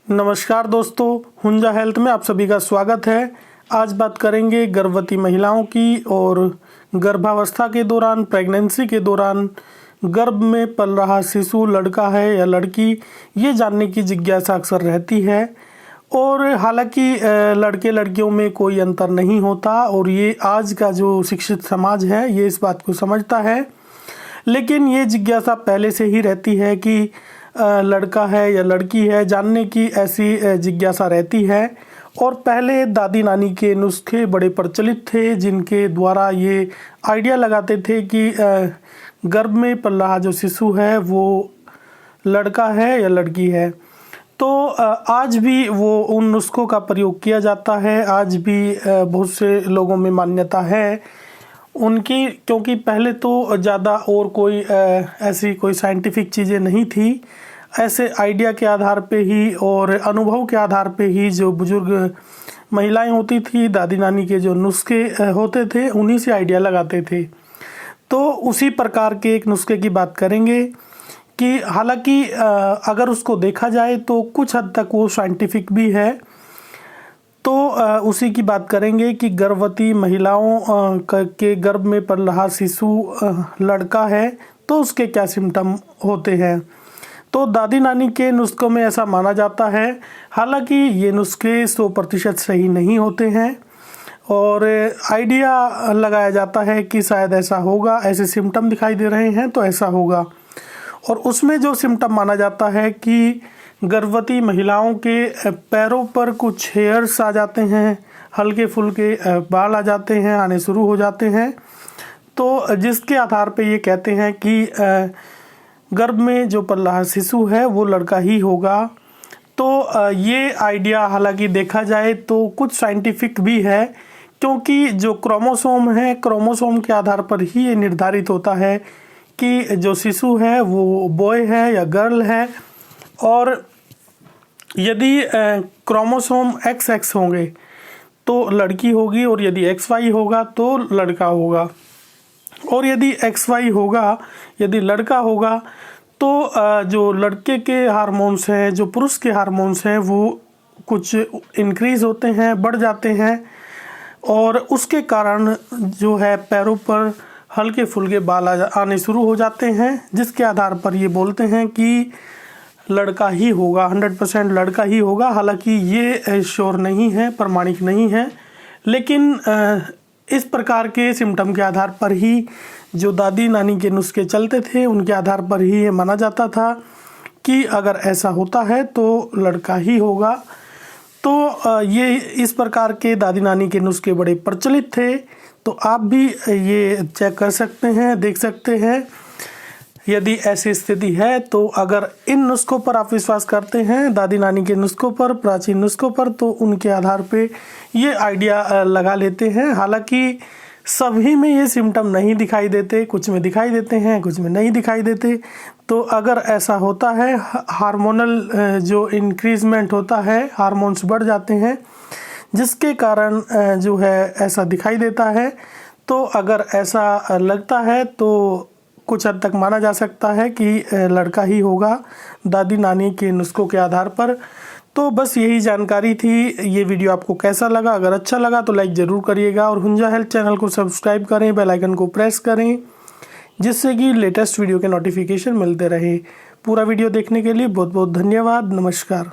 नमस्कार दोस्तों, हुंजा हेल्थ में आप सभी का स्वागत है। आज बात करेंगे गर्भवती महिलाओं की और गर्भावस्था के दौरान, प्रेगनेंसी के दौरान गर्भ में पल रहा शिशु लड़का है या लड़की, ये जानने की जिज्ञासा अक्सर रहती है। और हालांकि लड़के लड़कियों में कोई अंतर नहीं होता और ये आज का जो शिक्षित समाज है ये इस बात को समझता है, लेकिन ये जिज्ञासा पहले से ही रहती है कि लड़का है या लड़की है, जानने की ऐसी जिज्ञासा रहती है। और पहले दादी नानी के नुस्खे बड़े प्रचलित थे, जिनके द्वारा ये आइडिया लगाते थे कि गर्भ में पल रहा जो शिशु है वो लड़का है या लड़की है। तो आज भी वो उन नुस्खों का प्रयोग किया जाता है। आज भी बहुत से लोगों में मान्यता है उनकी, क्योंकि पहले तो ज़्यादा और कोई ऐसी कोई साइंटिफिक चीज़ें नहीं थी। ऐसे आइडिया के आधार पे ही और अनुभव के आधार पे ही जो बुजुर्ग महिलाएं होती थी, दादी नानी के जो नुस्खे होते थे, उन्हीं से आइडिया लगाते थे। तो उसी प्रकार के एक नुस्खे की बात करेंगे कि हालांकि अगर उसको देखा जाए तो कुछ हद तक वो साइंटिफिक भी है। तो उसी की बात करेंगे कि गर्भवती महिलाओं के गर्भ में पल रहा शिशु लड़का है तो उसके क्या सिम्टम होते हैं। तो दादी नानी के नुस्खों में ऐसा माना जाता है, हालांकि ये नुस्खे 100% सही नहीं होते हैं और आइडिया लगाया जाता है कि शायद ऐसा होगा, ऐसे सिम्टम दिखाई दे रहे हैं तो ऐसा होगा। और उसमें जो सिम्टम माना जाता है कि गर्भवती महिलाओं के पैरों पर कुछ हेयर्स आ जाते हैं, हल्के फुल्के बाल आ जाते हैं, आने शुरू हो जाते हैं। तो जिसके आधार पे ये कहते हैं कि गर्भ में जो पल रहा शिशु है वो लड़का ही होगा। तो ये आइडिया हालांकि देखा जाए तो कुछ साइंटिफिक भी है, क्योंकि जो क्रोमोसोम है, क्रोमोसोम के आधार पर ही ये निर्धारित होता है कि जो शिशु है वो बॉय है या गर्ल है। और यदि क्रोमोसोम XX होंगे तो लड़की होगी, और यदि XY होगा तो लड़का होगा। और यदि XY होगा, यदि लड़का होगा, तो जो लड़के के हार्मोन्स हैं, जो पुरुष के हार्मोन्स हैं, वो कुछ इंक्रीज होते हैं, बढ़ जाते हैं। और उसके कारण जो है पैरों पर हल्के फुल्के बाल आने शुरू हो जाते हैं, जिसके आधार पर ये बोलते हैं कि लड़का ही होगा, 100% लड़का ही होगा। हालांकि ये श्योर नहीं है, प्रमाणिक नहीं है, लेकिन इस प्रकार के सिम्टम के आधार पर ही जो दादी नानी के नुस्खे चलते थे, उनके आधार पर ही ये माना जाता था कि अगर ऐसा होता है तो लड़का ही होगा। तो ये इस प्रकार के दादी नानी के नुस्खे बड़े प्रचलित थे। तो आप भी ये चेक कर सकते हैं, देख सकते हैं। यदि ऐसी स्थिति है तो अगर इन नुस्खों पर आप विश्वास करते हैं, दादी नानी के नुस्खों पर, प्राचीन नुस्खों पर, तो उनके आधार पे ये आइडिया लगा लेते हैं। हालांकि सभी में ये सिम्टम नहीं दिखाई देते, कुछ में दिखाई देते हैं, कुछ में नहीं दिखाई देते। तो अगर ऐसा होता है, हार्मोनल जो इंक्रीजमेंट होता है, हार्मोन्स बढ़ जाते हैं, जिसके कारण जो है ऐसा दिखाई देता है। तो अगर ऐसा लगता है तो कुछ हद तक माना जा सकता है कि लड़का ही होगा दादी नानी के नुस्खों के आधार पर। तो बस यही जानकारी थी। ये वीडियो आपको कैसा लगा? अगर अच्छा लगा तो लाइक ज़रूर करिएगा और हुंजा हेल्थ चैनल को सब्सक्राइब करें, बेल आइकन को प्रेस करें, जिससे कि लेटेस्ट वीडियो के नोटिफिकेशन मिलते रहे। पूरा वीडियो देखने के लिए बहुत बहुत धन्यवाद। नमस्कार।